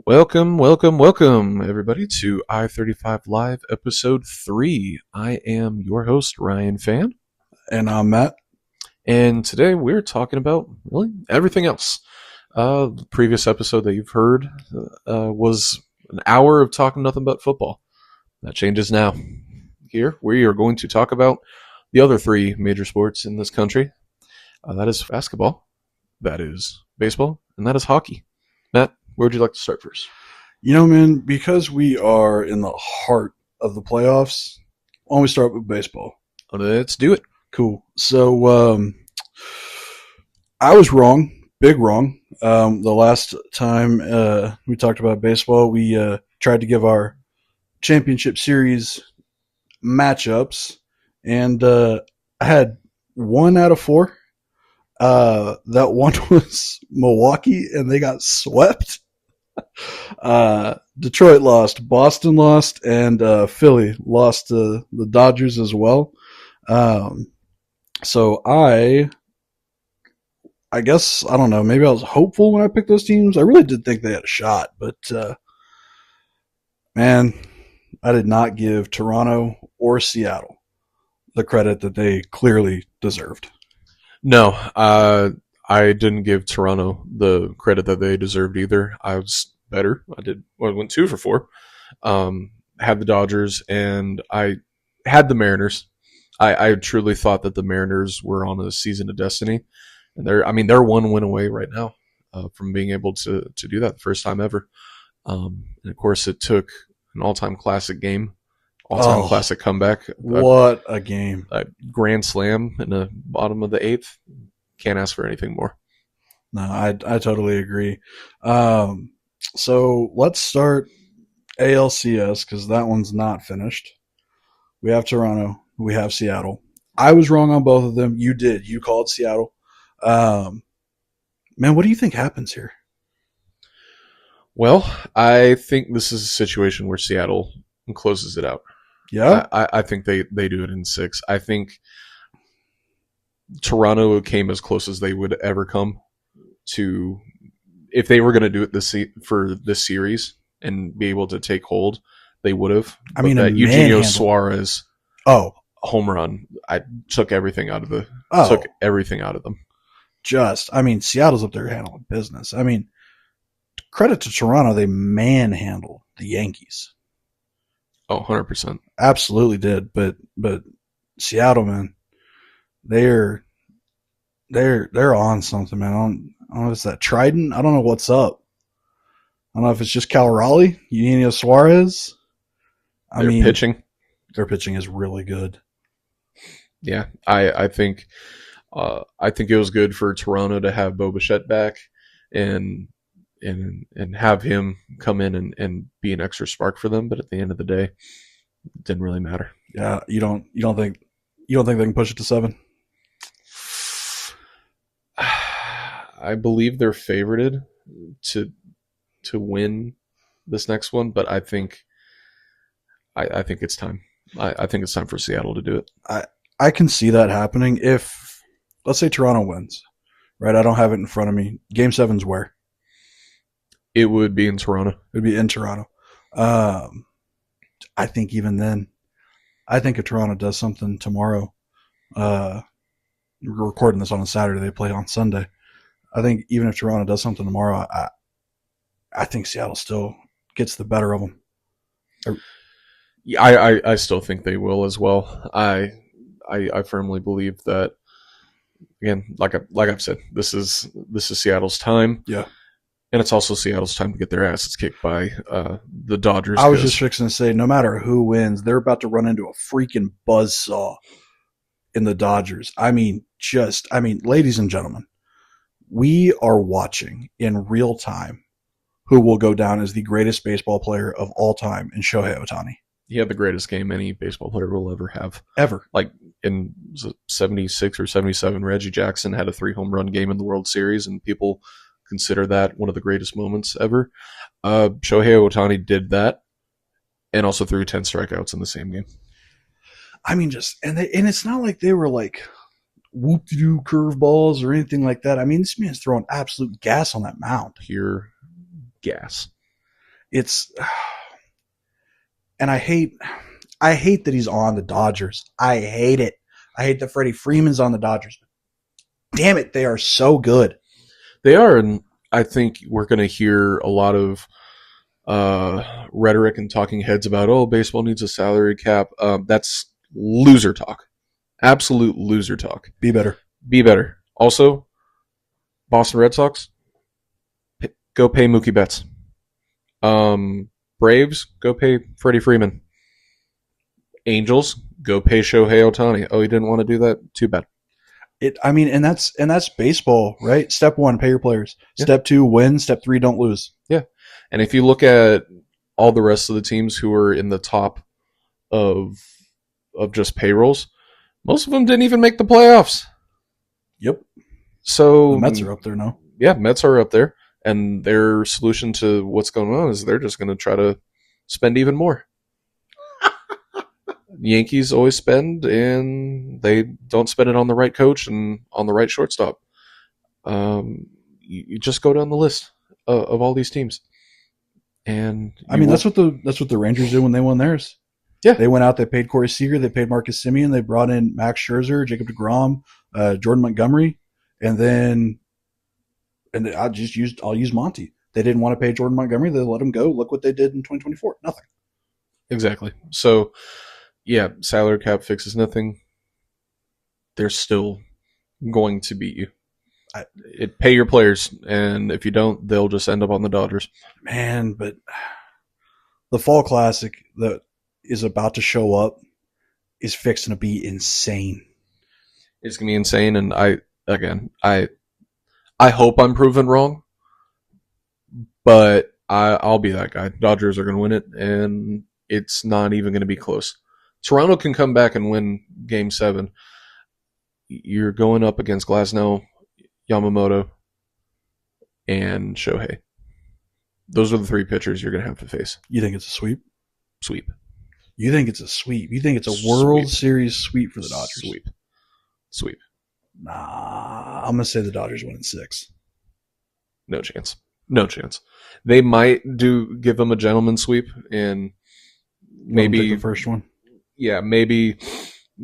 Welcome, everybody, to I35 Live, Episode 3. I am your host, Ryan Fan, And I'm Matt. and today we're talking about, really, everything else. The previous episode that you've heard was an hour of talking nothing but football. That changes now. Here, we are going to talk about the other three major sports in this country. That is basketball, that is baseball, and that is hockey. Matt, where would you like to start first? You know, man, because we are in the heart of the playoffs, why don't we start with baseball? Let's do it. Cool. So, I was wrong, big wrong. The last time we talked about baseball, we tried to give our championship series matchups, and I had 1 out of 4. That one was Milwaukee, and they got swept. Detroit lost, Boston lost, and Philly lost to the Dodgers as well. So I guess, I don't know, maybe I was hopeful when I picked those teams. I really did think they had a shot, but man, I did not give Toronto or Seattle the credit that they clearly deserved. No, I didn't give Toronto the credit that they deserved either. I was better. I went 2 for 4. Had the Dodgers, and I had the Mariners. I truly thought that the Mariners were on a season of destiny, and they're 1 win away right now from being able to do that the first time ever. And of course, it took an all-time classic game, all-time classic comeback. What a game. A grand slam in the bottom of the 8th. Can't ask for anything more. No, I totally agree. So let's start ALCS because that one's not finished. We have Toronto. We have Seattle. I was wrong on both of them. You did. You called Seattle. Man, what do you think happens here? Well, I think this is a situation where Seattle closes it out. Yeah? I think they do it in 6. I think Toronto came as close as they would ever come to, if they were going to do it for this series and be able to take hold, they would have. I mean, that Eugenio Suarez home run, I took everything out of them. Seattle's up there handling business. I mean, credit to Toronto, they manhandled the Yankees. Oh, 100%. Absolutely did. But Seattle, man, they're on something, man. I don't know if it's that Trident. I don't know what's up. I don't know if it's just Cal Raleigh, Eugenio Suarez. Pitching. Their pitching is really good. Yeah, I think it was good for Toronto to have Bo Bichette back and have him come in and be an extra spark for them. But at the end of the day, it didn't really matter. Yeah, you don't think they can push it to 7? I believe they're favorited to win this next one, but I think it's time. I think it's time for Seattle to do it. I can see that happening if, let's say, Toronto wins. Right, I don't have it in front of me. Game 7's where? It would be in Toronto. It would be in Toronto. I think even then, I think if Toronto does something tomorrow, we're recording this on a Saturday, they play on Sunday. I think even if Toronto does something tomorrow, I think Seattle still gets the better of them. I still think they will as well. I firmly believe that. Again, like I've said, this is Seattle's time. Yeah, and it's also Seattle's time to get their asses kicked by the Dodgers. I was just fixing to say, no matter who wins, they're about to run into a freaking buzzsaw in the Dodgers. Ladies and gentlemen, we are watching in real time who will go down as the greatest baseball player of all time in Shohei Ohtani. He had the greatest game any baseball player will ever have. Ever. Like in 76 or 77, Reggie Jackson had a 3 home run game in the World Series, and people consider that one of the greatest moments ever. Shohei Ohtani did that and also threw 10 strikeouts in the same game. And it's not like they were like whoop-de-doo curveballs or anything like that. I mean, this man's throwing absolute gas on that mound. Pure gas. it's and I hate that he's on the Dodgers. I hate it. I hate that Freddie Freeman's on the Dodgers. Damn it, they are so good. They are, and I think we're going to hear a lot of rhetoric and talking heads about, oh, baseball needs a salary cap. That's loser talk. Absolute loser talk. Be better. Be better. Also, Boston Red Sox, go pay Mookie Betts. Braves, go pay Freddie Freeman. Angels, go pay Shohei Ohtani. Oh, you didn't want to do that? Too bad. And that's baseball, right? Step 1, pay your players. Yeah. Step 2, win. Step 3, don't lose. Yeah. And if you look at all the rest of the teams who are in the top of just payrolls, most of them didn't even make the playoffs. Yep. So the Mets are up there now. Yeah, Mets are up there. And their solution to what's going on is they're just going to try to spend even more. Yankees always spend, and they don't spend it on the right coach and on the right shortstop. You just go down the list of all these teams, and that's what the Rangers did when they won theirs. Yeah, they went out, they paid Corey Seager, they paid Marcus Semien, they brought in Max Scherzer, Jacob deGrom, Jordan Montgomery, and I'll use Monty. They didn't want to pay Jordan Montgomery, they let him go. Look what they did in 2024. Nothing. Exactly. So, yeah, salary cap fixes nothing. They're still going to beat you. Pay your players, and if you don't, they'll just end up on the Dodgers. Man, but the Fall Classic that is about to show up is fixing to be insane. It's going to be insane, and I hope I'm proven wrong, but I'll be that guy. Dodgers are going to win it, and it's not even going to be close. Toronto can come back and win Game 7. You're going up against Glasnow, Yamamoto, and Shohei. Those are the 3 pitchers you're going to have to face. You think it's a sweep? Sweep. You think it's a sweep? You think it's a World Series sweep for the Dodgers? Sweep. Nah, I'm going to say the Dodgers win in 6. No chance. They might give them a gentleman sweep and maybe the first one. Yeah, maybe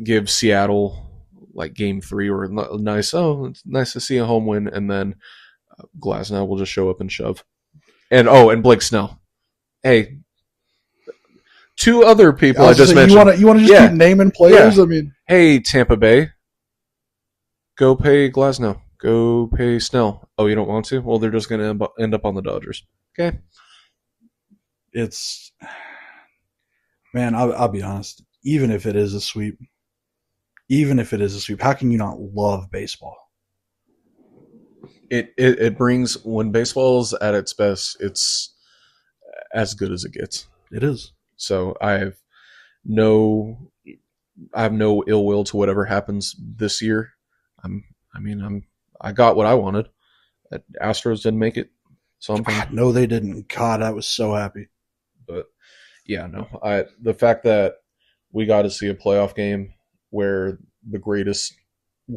give Seattle like Game 3 or it's nice to see a home win, and then Glasnow will just show up and shove. And Blake Snell. Hey, 2 other people I just mentioned. You want to just keep naming players? Yeah. I mean, hey, Tampa Bay, go pay Glasnow. Go pay Snell. Oh, you don't want to? Well, they're just going to end up on the Dodgers. Okay. Man, I'll be honest. Even if it is a sweep, how can you not love baseball? It brings, when baseball's at its best, it's as good as it gets. It is. So I have no ill will to whatever happens this year. I got what I wanted. Astros didn't make it, so I'm fine. No, they didn't. God, I was so happy. But yeah, no. The fact that we got to see a playoff game where the greatest,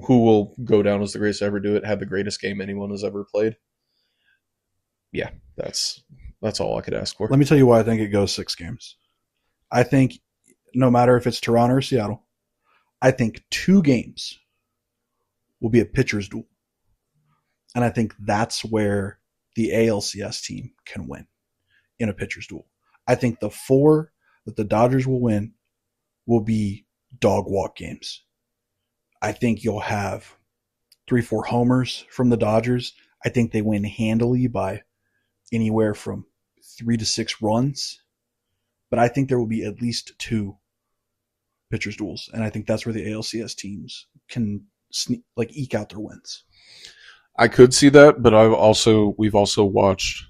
who will go down as the greatest to ever do it, had the greatest game anyone has ever played. Yeah, that's all I could ask for. Let me tell you why I think it goes 6 games. I think no matter if it's Toronto or Seattle, I think 2 games will be a pitcher's duel. And I think that's where the ALCS team can win in a pitcher's duel. I think the 4 that the Dodgers will win will be dog walk games. I think you'll have 3-4 homers from the Dodgers. I think they win handily by anywhere from 3 to 6 runs. But I think there will be at least 2 pitcher's duels. And I think that's where the ALCS teams can eke out their wins. I could see that, but we've also watched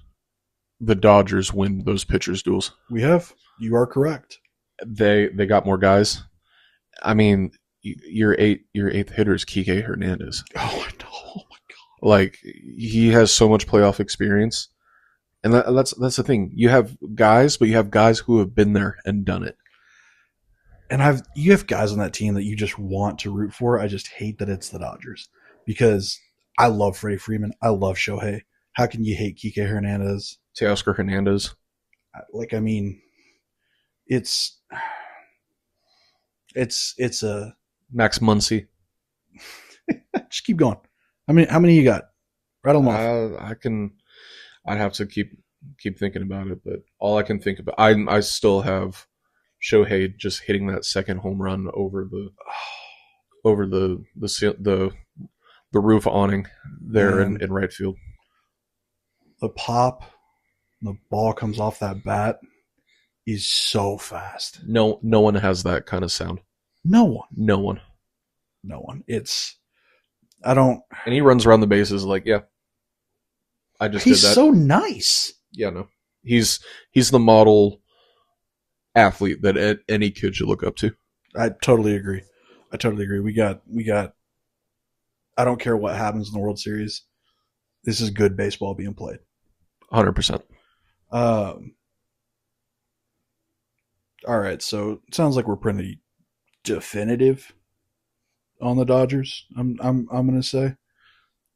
the Dodgers win those pitchers duels. We have. You are correct. They got more guys. I mean, your eighth hitter is Kike Hernandez. Oh, I know. Oh my god! Like, he has so much playoff experience, and that's the thing. You have guys, but you have guys who have been there and done it. And you have guys on that team that you just want to root for. I just hate that it's the Dodgers because I love Freddie Freeman. I love Shohei. How can you hate Kike Hernandez? Teoscar Hernandez. Like, I mean, it's it's a Max Muncy. just keep going. How many you got? Rattle them off. I can. I'd have to keep thinking about it, but all I can think about, I still have Shohei just hitting that second home run over the roof awning there in right field. The pop, the ball comes off that bat is so fast. No one has that kind of sound. No one. No one. No one. It's I don't. And he runs around the bases like, yeah, I just He's did that. so nice. Yeah, no, he's the model athlete that any kid should look up to. I totally agree. We got. I don't care what happens in the World Series. This is good baseball being played. 100%. All right, so it sounds like we're pretty definitive on the Dodgers. I'm gonna say.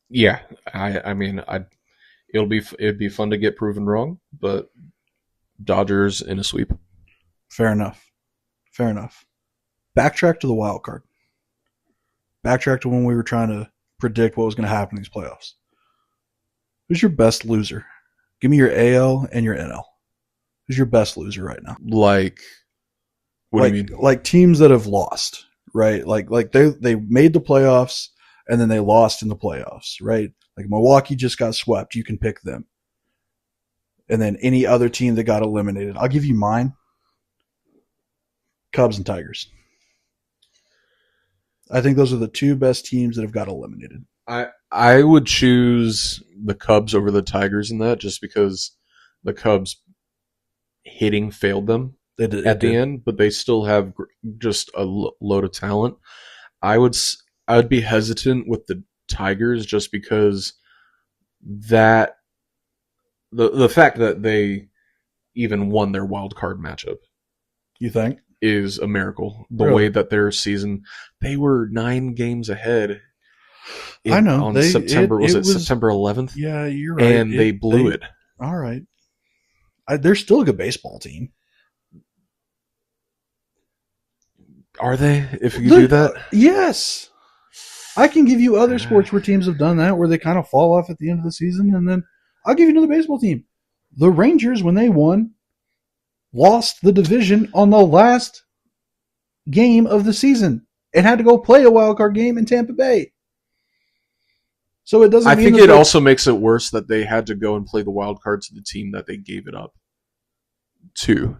Yeah, I mean, it'd be fun to get proven wrong, but Dodgers in a sweep. Fair enough. Backtrack to the wild card. Backtrack to when we were trying to predict what was going to happen in these playoffs. Who's your best loser? Give me your AL and your NL. Who's your best loser right now? Like, what do you mean? Like teams that have lost, right? Like they made the playoffs and then they lost in the playoffs, right? Like Milwaukee just got swept. You can pick them. And then any other team that got eliminated. I'll give you mine. Cubs and Tigers. I think those are the two best teams that have got eliminated. I would choose the Cubs over the Tigers in that, just because the Cubs hitting failed them at the end, but they still have just a load of talent. I would be hesitant with the Tigers just because that the fact that they even won their wild card matchup. You think? Is a miracle. The really? way that their season, they were 9 games ahead. I know. On September, was it September 11th? Yeah, you're right. And they blew it. All right. They're still a good baseball team. Are they? If you do that? Yes. I can give you other sports where teams have done that, where they kind of fall off at the end of the season, and then I'll give you another baseball team. The Rangers, when they won, lost the division on the last game of the season and had to go play a wild card game in Tampa Bay. So it doesn't. I think it also makes it worse that they had to go and play the wild card to the team that they gave it up to.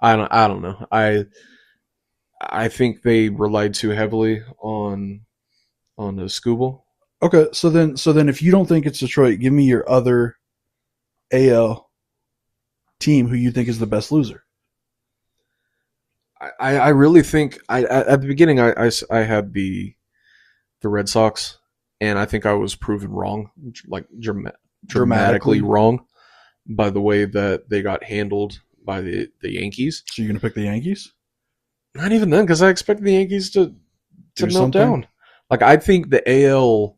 I don't know. I think they relied too heavily on the Scooble. Okay, so then if you don't think it's Detroit, give me your other AL team who you think is the best loser. I really think at the beginning I had the Red Sox, and I think I was proven wrong, like dramatically wrong, by the way that they got handled by the Yankees. So you're gonna pick the Yankees? Not even then, because I expected the Yankees to melt down. Like, I think the AL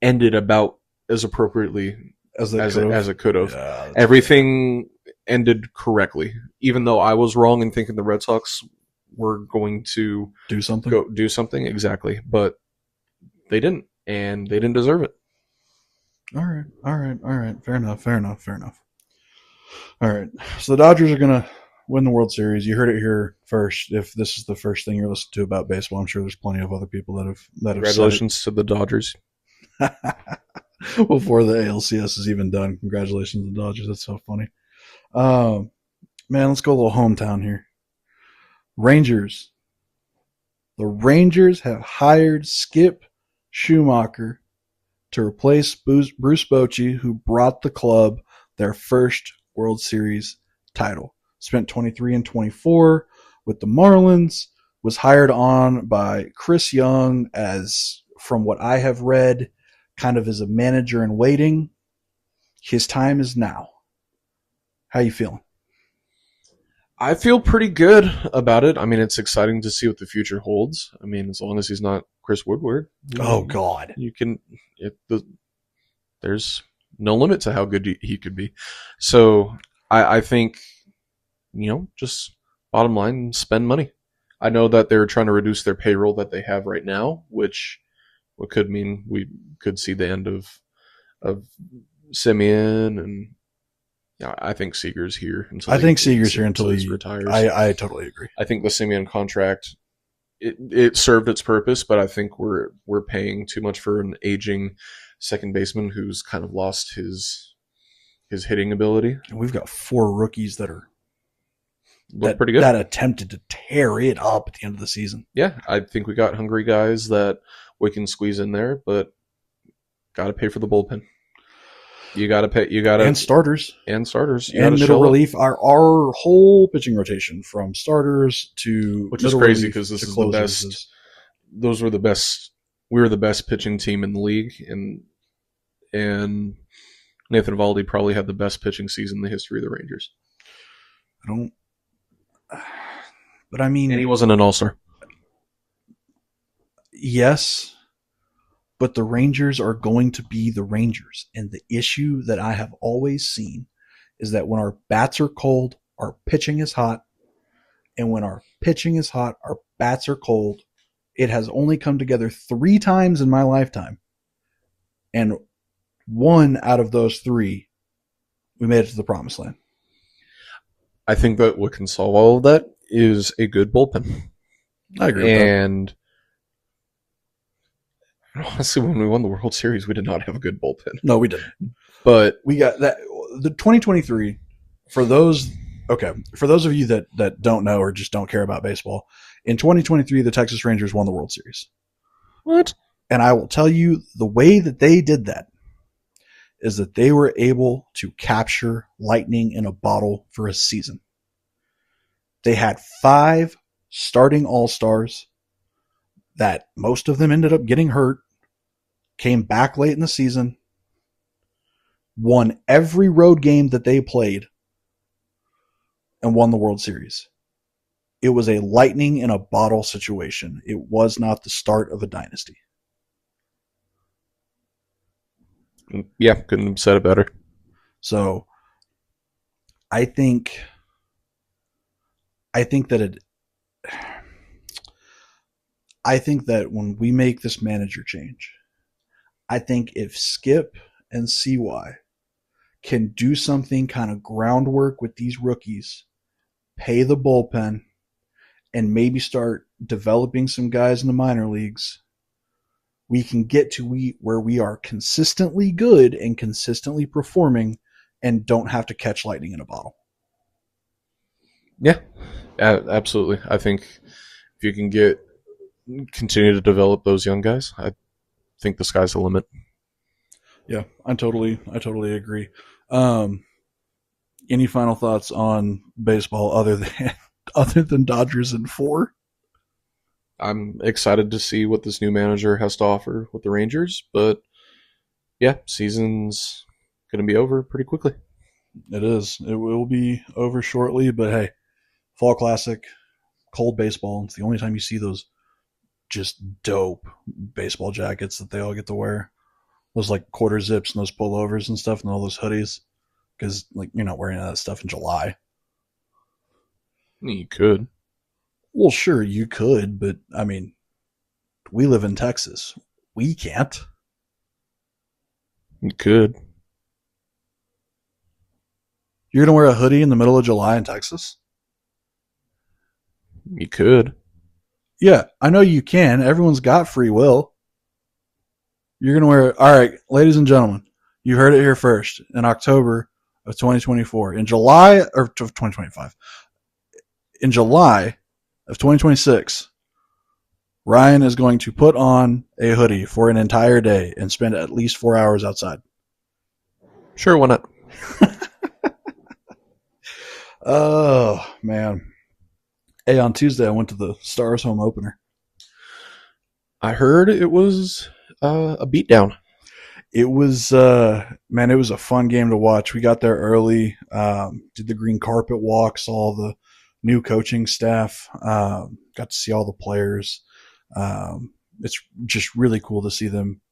ended about as appropriately as it could have. Yeah, everything ended correctly, even though I was wrong in thinking the Red Sox were going to do something. Go do something exactly, but they didn't, and they didn't deserve it. All right. Fair enough. All right. So the Dodgers are gonna win the World Series. You heard it here first. If this is the first thing you're listening to about baseball, I'm sure there's plenty of other people that have. Congratulations to the Dodgers. Before the ALCS is even done, congratulations to the Dodgers. That's so funny. Man, let's go a little hometown here. Rangers. The Rangers have hired Skip Schumacher to replace Bruce Bochy, who brought the club their first World Series title. Spent 23 and 24 with the Marlins. Was hired on by Chris Young as, from what I have read, kind of as a manager in waiting. His time is now. How you feeling? I feel pretty good about it. I mean, it's exciting to see what the future holds. I mean, as long as he's not Chris Woodward. Oh God! You can. There's no limit to how good he could be. So I think, just bottom line, spend money. I know that they're trying to reduce their payroll that they have right now, which what could mean we could see the end of Simeon, and I think Seager's here until I think Seager's here until he he retires. I totally agree. I think the Simeon contract it served its purpose, but I think we're paying too much for an aging second baseman who's kind of lost his hitting ability. And we've got 4 rookies that are Look pretty good. That attempted to tear it up at the end of the season. Yeah, I think we got hungry guys that we can squeeze in there, but got to pay for the bullpen. You got to pay. You got to and starters and starters you and middle relief. Our whole pitching rotation from starters to which is crazy because this is the best. Those were the best. We were the best pitching team in the league, and Nathan Eovaldi probably had the best pitching season in the history of the Rangers. But I mean, and he wasn't an all-star. Yes, but the Rangers are going to be the Rangers. And the issue that I have always seen is that when our bats are cold, our pitching is hot. And when our pitching is hot, our bats are cold. It has only come together 3 times in my lifetime. And 1 out of those 3, we made it to the promised land. I think that what can solve all of that is a good bullpen. I agree with that. And honestly, when we won the World Series, we did not have a good bullpen. No, we didn't. But we got that. The 2023, for those of you that don't know or just don't care about baseball, in 2023, the Texas Rangers won the World Series. What? And I will tell you, the way that they did that is that they were able to capture lightning in a bottle for a season. They had 5 starting all-stars that most of them ended up getting hurt, came back late in the season, won every road game that they played, and won the World Series. It was a lightning in a bottle situation. It was not the start of a dynasty. Yeah, couldn't have said it better. So I think that when we make this manager change, I think if Skip and CY can do something kind of groundwork with these rookies, pay the bullpen, and maybe start developing some guys in the minor leagues, we can get to where we are consistently good and consistently performing and don't have to catch lightning in a bottle. Yeah, absolutely. I think if you can continue to develop those young guys, I think the sky's the limit. Yeah, I totally agree. Any final thoughts on baseball other than Dodgers in 4? I'm excited to see what this new manager has to offer with the Rangers, but yeah, season's going to be over pretty quickly. It is. It will be over shortly, but hey, Fall Classic, cold baseball. It's the only time you see those just dope baseball jackets that they all get to wear. Those like quarter zips and those pullovers and stuff and all those hoodies. Because like you're not wearing that stuff in July. You could. Well, sure, you could, but I mean, we live in Texas. We can't. You could. You're going to wear a hoodie in the middle of July in Texas? You could. Yeah, I know you can. Everyone's got free will. You're going to wear... All right, ladies and gentlemen, you heard it here first. In October of 2024. In July... Or 2025. In July of 2026, Ryan is going to put on a hoodie for an entire day and spend at least 4 hours outside. Sure, why not? Oh, man. Hey, on Tuesday, I went to the Stars home opener. I heard it was a beatdown. It was, it was a fun game to watch. We got there early, did the green carpet walk, saw the new coaching staff, got to see all the players. It's just really cool to see them.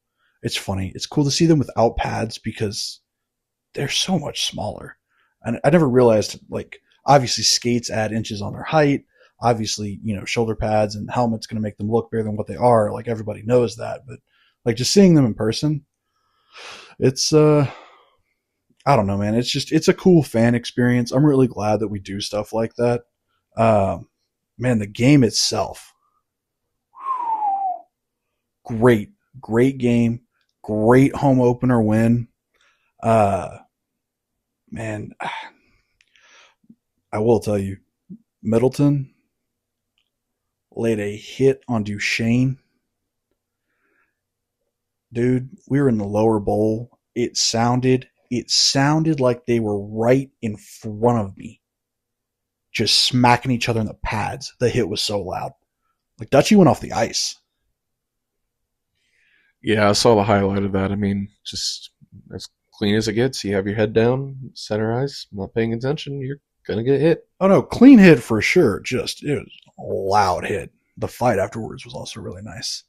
It's funny. It's cool to see them without pads because they're so much smaller. And I never realized, like, obviously skates add inches on their height. Obviously, shoulder pads and helmets going to make them look bigger than what they are. Like, everybody knows that. But, like, just seeing them in person, it's, I don't know, man. It's a cool fan experience. I'm really glad that we do stuff like that. Man, the game itself, great, great game, great home opener win. Man, I will tell you, Middleton laid a hit on Duchesne. Dude, we were in the lower bowl. It sounded like they were right in front of me, just smacking each other in the pads. The hit was so loud. Like, Dutchie went off the ice. Yeah, I saw the highlight of that. I mean, just as clean as it gets. You have your head down, center eyes, not paying attention, you're gonna get hit. Oh no, clean hit for sure. It was a loud hit. The fight afterwards was also really nice.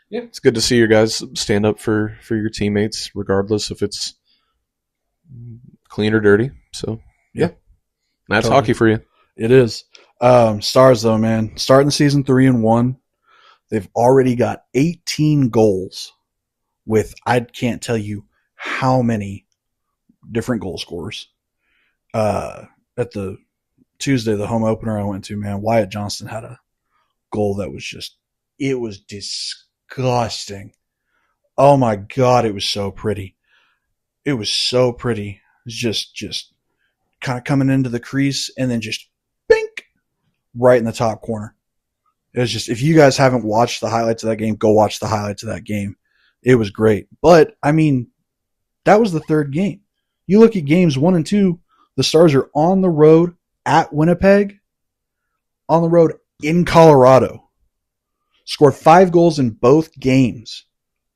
Yeah, it's good to see your guys stand up for your teammates, regardless if it's clean or dirty. So yeah, that's Totally. hockey for you. It is. Stars though, man, starting the season 3-1. They've already got 18 goals with I can't tell you how many different goal scorers. At the Tuesday, the home opener I went to, man, Wyatt Johnston had a goal that was it was disgusting. Oh my God, it was so pretty. It was so pretty. It was just kind of coming into the crease and then just bink right in the top corner. It was just, if you guys haven't watched the highlights of that game, go watch the highlights of that game. It was great. But, I mean, that was the third game. You look at games 1 and 2, the Stars are on the road at Winnipeg, on the road in Colorado. Scored 5 goals in both games.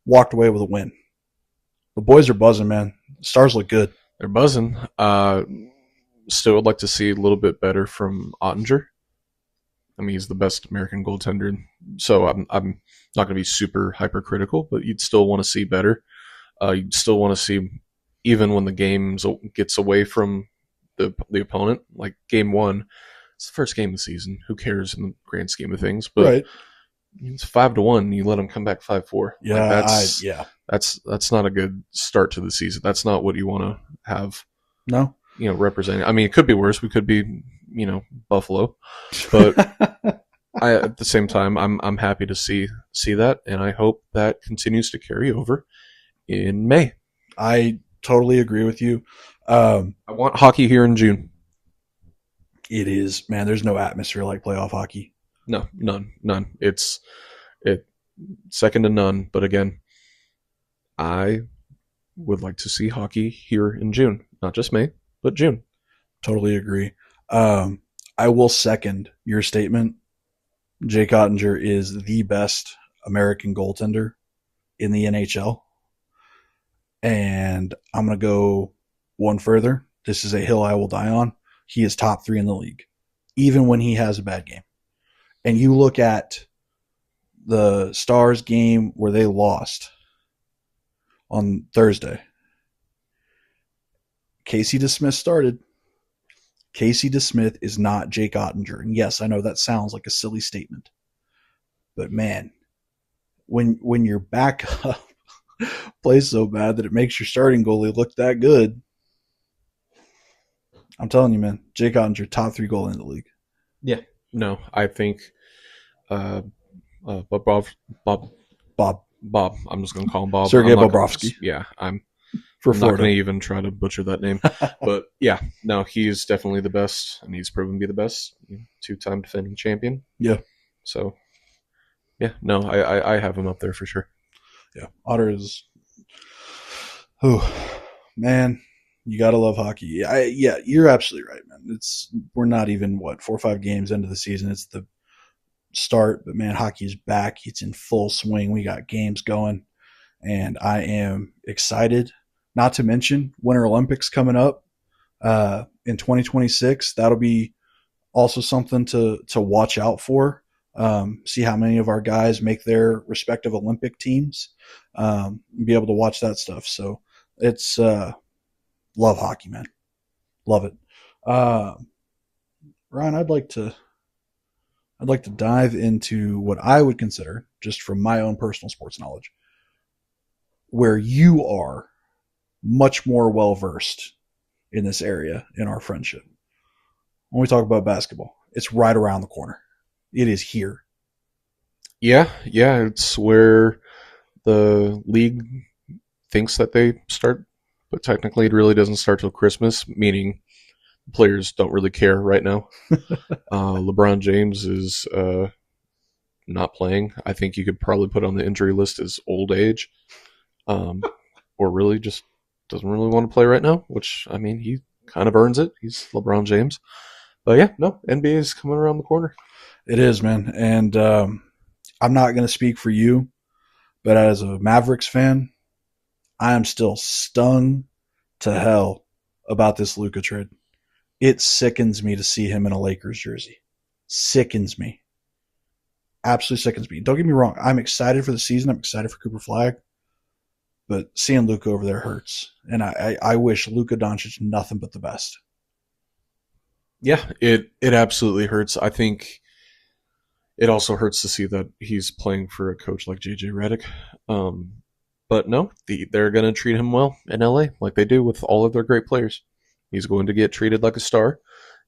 Walked away with a win. The boys are buzzing, man. The Stars look good. They're buzzing. Still would like to see a little bit better from Ottinger. I mean, he's the best American goaltender, so I'm not going to be super hypercritical, but you'd still want to see better. You'd still want to see, even when the game gets away from the opponent, like game 1, it's the first game of the season. Who cares in the grand scheme of things? But right. It's 5-1. You let them come back 5-4. Yeah, like that's not a good start to the season. That's not what you want to have. No, representing. I mean, it could be worse. We could be, Buffalo, but at the same time, I'm happy to see that, and I hope that continues to carry over in May. I totally agree with you. I want hockey here in June. It is, man. There's no atmosphere like playoff hockey. No, none. It's second to none. But again, I would like to see hockey here in June, not just May, but June. Totally agree. I will second your statement. Jake Ottinger is the best American goaltender in the NHL. And I'm going to go one further. This is a hill I will die on. He is top 3 in the league, even when he has a bad game. And you look at the Stars game where they lost on Thursday. Casey DeSmith started. Casey DeSmith is not Jake Ottinger. And yes, I know that sounds like a silly statement. But man, when your backup plays so bad that it makes your starting goalie look that good, I'm telling you, man, Jake Ottinger, top 3 goalie in the league. Yeah. No, I think Bob. I'm just going to call him Bob. Sergei Bobrovsky. Yeah, I'm for not Florida. going to even try to butcher that name. But yeah, no, he's definitely the best, and he's proven to be the best. 2-time defending champion. Yeah. So, yeah, no, I have him up there for sure. Yeah, Otter is. Oh, man, you gotta love hockey. Yeah, you're absolutely right, man. We're not even 4 or 5 games into the season. It's the start, but man, hockey's back. It's in full swing. We got games going, and I am excited. Not to mention Winter Olympics coming up in 2026. That'll be also something to watch out for. See how many of our guys make their respective Olympic teams. Be able to watch that stuff. So it's Love hockey, man. Love it. Uh, Ryan, I'd like to dive into what I would consider, just from my own personal sports knowledge, where you are much more well versed in this area in our friendship. When we talk about basketball, it's right around the corner. It is here. Yeah, yeah, it's where the league thinks that they start, but technically it really doesn't start till Christmas, meaning players don't really care right now. LeBron James is not playing. I think you could probably put on the injury list as old age, um, or really just doesn't really want to play right now, which, I mean, he kind of earns it. He's LeBron James. But yeah, no, NBA is coming around the corner. It is, man. And I'm not going to speak for you, but as a Mavericks fan, I am still stung to hell about this Luka trade. It sickens me to see him in a Lakers jersey. Sickens me. Absolutely sickens me. Don't get me wrong. I'm excited for the season. I'm excited for Cooper Flag. But seeing Luka over there hurts. And I wish Luka Doncic nothing but the best. Yeah, it absolutely hurts. I think it also hurts to see that he's playing for a coach like JJ Redick. But no, they're going to treat him well in LA like they do with all of their great players. He's going to get treated like a star.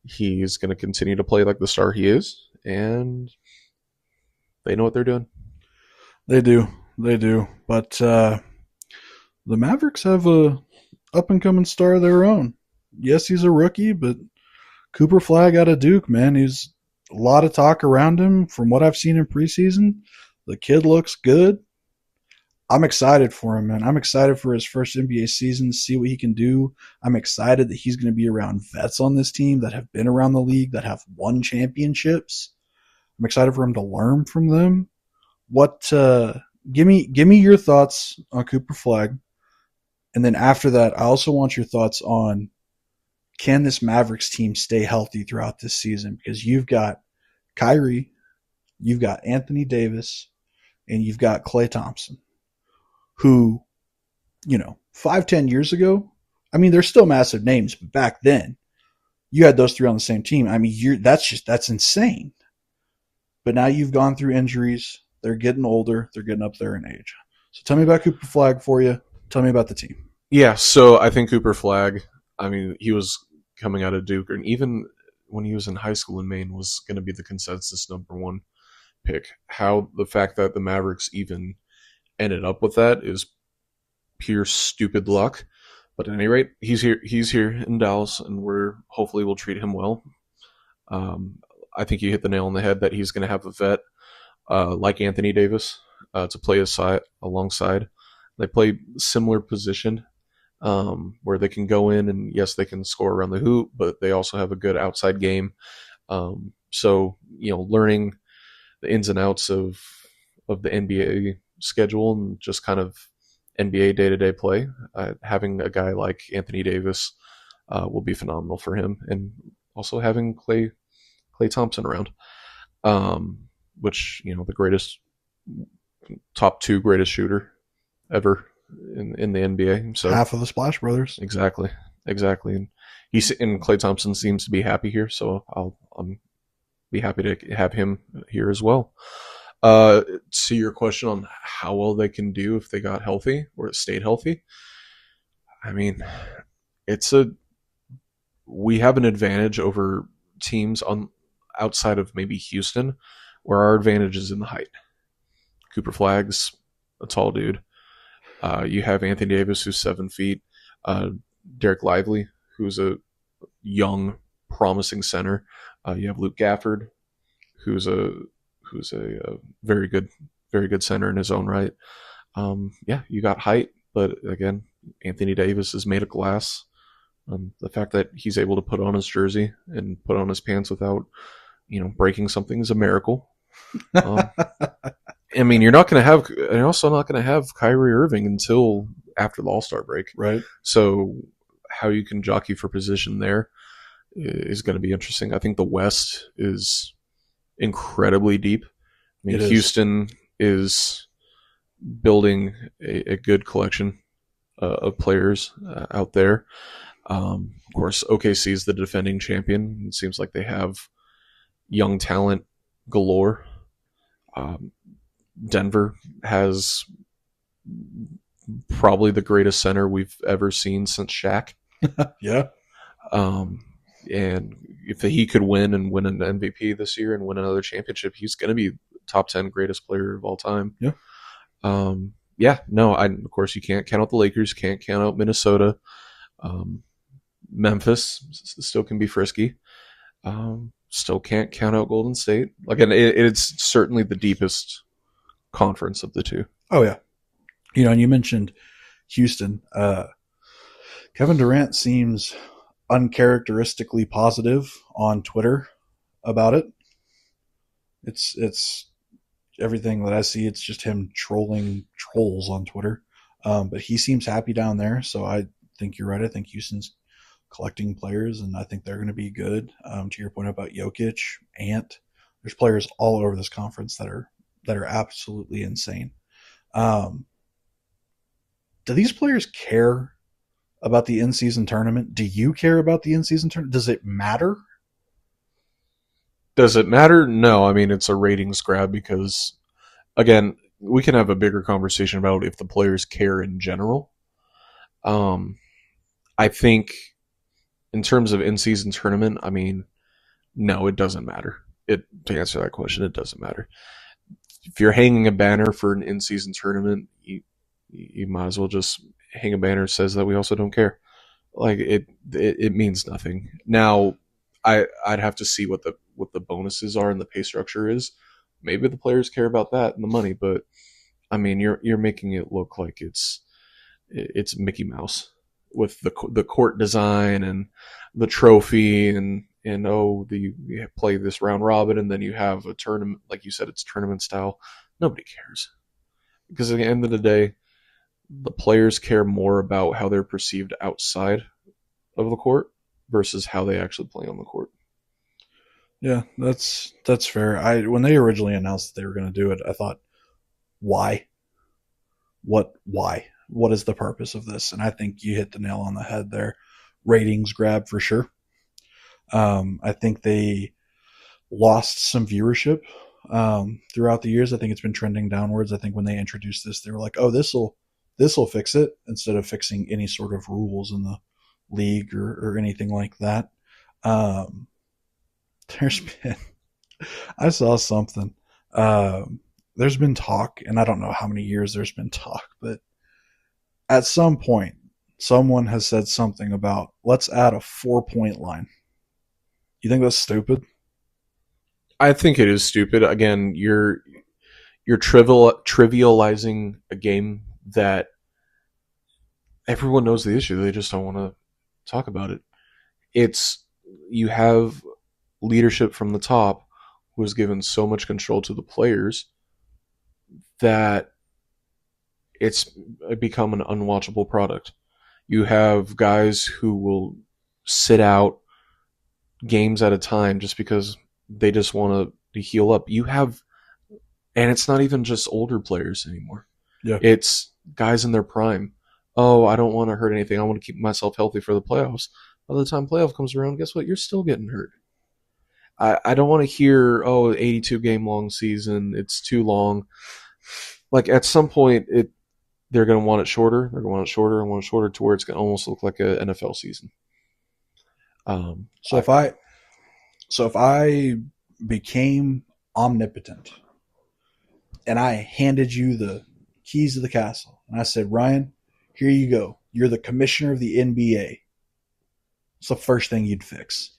He's going to continue to play like the star he is, and they know what they're doing. They do. They do. But the Mavericks have a up-and-coming star of their own. Yes, he's a rookie, but Cooper Flag out of Duke, man, he's a lot of talk around him from what I've seen in preseason. The kid looks good. I'm excited for him, man. I'm excited for his first NBA season, see what he can do. I'm excited that he's going to be around vets on this team that have been around the league, that have won championships. I'm excited for him to learn from them. Give me your thoughts on Cooper Flag, and then after that, I also want your thoughts on, can this Mavericks team stay healthy throughout this season? Because you've got Kyrie, you've got Anthony Davis, and you've got Klay Thompson, who, 5-10 years ago, I mean, they're still massive names, but back then, you had those three on the same team. I mean, that's insane. But now you've gone through injuries. They're getting older. They're getting up there in age. So tell me about Cooper Flag for you. Tell me about the team. Yeah, so I think Cooper Flag, I mean, he was coming out of Duke, and even when he was in high school in Maine, was going to be the consensus number one pick. How the fact that the Mavericks even ended up with that is pure stupid luck. But at any rate, he's here in Dallas, and hopefully we'll treat him well. I think you hit the nail on the head that he's going to have a vet like Anthony Davis to play alongside. They play similar position where they can go in and, yes, they can score around the hoop, but they also have a good outside game. So, learning the ins and outs of the NBA schedule and just kind of NBA day-to-day play, having a guy like Anthony Davis will be phenomenal for him. And also having Klay Thompson around, which, the greatest, top two greatest shooter ever in the NBA. So half of the Splash Brothers. Exactly. And Klay Thompson seems to be happy here, so I'll be happy to have him here as well. To your question on how well they can do if they got healthy or stayed healthy, I mean, we have an advantage over teams outside of maybe Houston, where our advantage is in the height. Cooper Flag's a tall dude. You have Anthony Davis, who's 7 feet. Derek Lively, who's a young, promising center. You have Luke Gafford, who's a very good center in his own right. You got height, but again, Anthony Davis is made of glass. The fact that he's able to put on his jersey and put on his pants without, breaking something is a miracle. I mean, you're also not going to have Kyrie Irving until after the All-Star break. Right. So how you can jockey for position there is going to be interesting. I think the West is incredibly deep. I mean, Houston is building a good collection of players out there. Of course, OKC is the defending champion. It seems like they have young talent galore. Um, Denver has probably the greatest center we've ever seen since Shaq. Yeah. Um, and if he could win and win an MVP this year and win another championship, he's going to be top 10 greatest player of all time. Yeah. Yeah, no, of course you can't count out the Lakers, can't count out Minnesota. Um, Memphis still can be frisky. Still can't count out Golden State. Like, and it's certainly the deepest conference of the two. Oh yeah. And you mentioned Houston. Kevin Durant seems uncharacteristically positive on Twitter about it. It's everything that I see. It's just him trolling trolls on Twitter. But he seems happy down there. So I think you're right. I think Houston's collecting players, and I think they're going to be good. To your point about Jokic, Ant, there's players all over this conference that are absolutely insane. Do these players care about the in-season tournament? Do you care about the in-season tournament? Does it matter? Does it matter? No. I mean, it's a ratings grab because, again, we can have a bigger conversation about if the players care in general. I think in terms of in-season tournament, I mean, no, it doesn't matter. To answer that question, it doesn't matter. If you're hanging a banner for an in-season tournament, you might as well just hang a banner that says that we also don't care. Like it means nothing. Now, I'd have to see what the bonuses are and the pay structure is. Maybe the players care about that and the money, but I mean, you're making it look like it's Mickey Mouse with the court design and the trophy and you play this round robin and then you have a tournament, like you said, it's tournament style. Nobody cares because at the end of the day, the players care more about how they're perceived outside of the court versus how they actually play on the court. Yeah, that's fair. When they originally announced that they were going to do it, I thought, why? Why? What is the purpose of this? And I think you hit the nail on the head there. Ratings grab for sure. I think they lost some viewership throughout the years. I think it's been trending downwards. I think when they introduced this, they were like, "Oh, this will fix it," instead of fixing any sort of rules in the league or anything like that. There's been, I saw something. There's been talk, and I don't know how many years there's been talk, but at some point, someone has said something about let's add a 4-point line. You think that's stupid? I think it is stupid. Again, you're trivializing a game that everyone knows the issue. They just don't want to talk about it. It's you have leadership from the top who has given so much control to the players that it's become an unwatchable product. You have guys who will sit out games at a time just because they just want to heal up. You have, and it's not even just older players anymore. Yeah. It's guys in their prime. Oh, I don't want to hurt anything. I want to keep myself healthy for the playoffs. By the time playoff comes around, guess what? You're still getting hurt. I don't want to hear, 82 game long season. It's too long. Like at some point, they're going to want it shorter. They're going to want it shorter and want it shorter to where it's going to almost look like an NFL season. So if I became omnipotent and I handed you the keys to the castle and I said, Ryan, here you go. You're the commissioner of the NBA. What's the first thing you'd fix?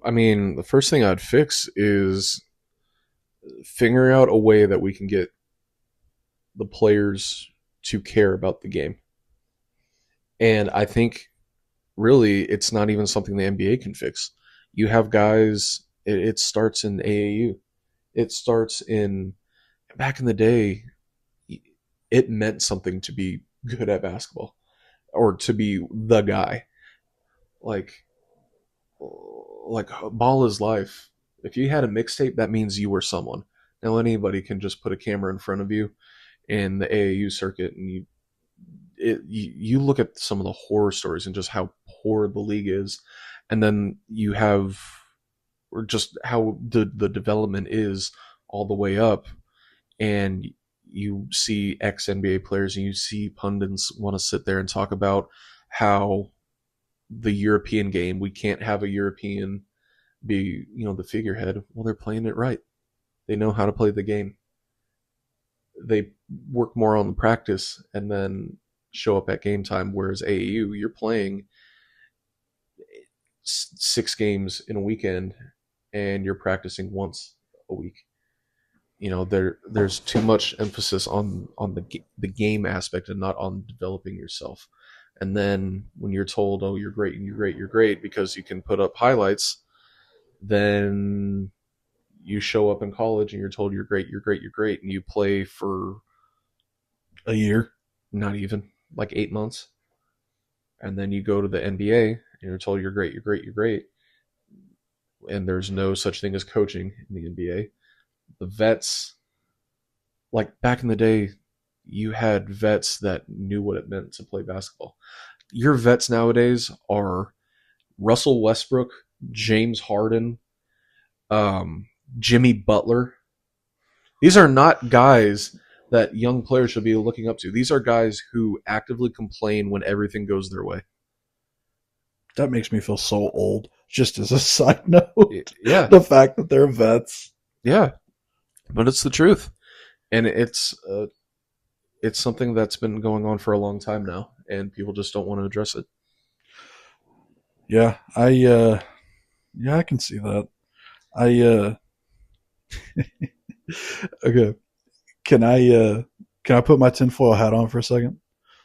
I mean, the first thing I'd fix is figuring out a way that we can get the players to care about the game. And I think really it's not even something the NBA can fix. You have guys, it starts in AAU. It starts in, back in the day, it meant something to be good at basketball or to be the guy. Like ball is life. If you had a mixtape, that means you were someone. Now anybody can just put a camera in front of you in the AAU circuit and you look at some of the horror stories and just how poor the league is, and then you have, or just how the development is all the way up, and you see ex NBA players and you see pundits want to sit there and talk about how the European game, we can't have a European be, the figurehead. Well, they're playing it right. They know how to play the game. They work more on the practice and then show up at game time. Whereas AAU, you're playing 6 games in a weekend and you're practicing once a week. There's too much emphasis on the game aspect and not on developing yourself. And then when you're told, oh, you're great and you're great because you can put up highlights, then you show up in college and you're told you're great, and you play for A year. not even like 8 months, and then you go to the NBA and you're told you're great, and there's no such thing as coaching in the NBA. The vets, like back in the day, you had vets that knew what it meant to play basketball. Your vets nowadays are Russell Westbrook, James Harden, Jimmy Butler. These are not guys that young players should be looking up to. These are guys who actively complain when everything goes their way. That makes me feel so old. Just as a side note, Yeah, the fact that they're vets. yeah, but it's the truth, and it's something that's been going on for a long time now, and people just don't want to address it. Yeah, I can see that. I okay. Can I put my tinfoil hat on for a second?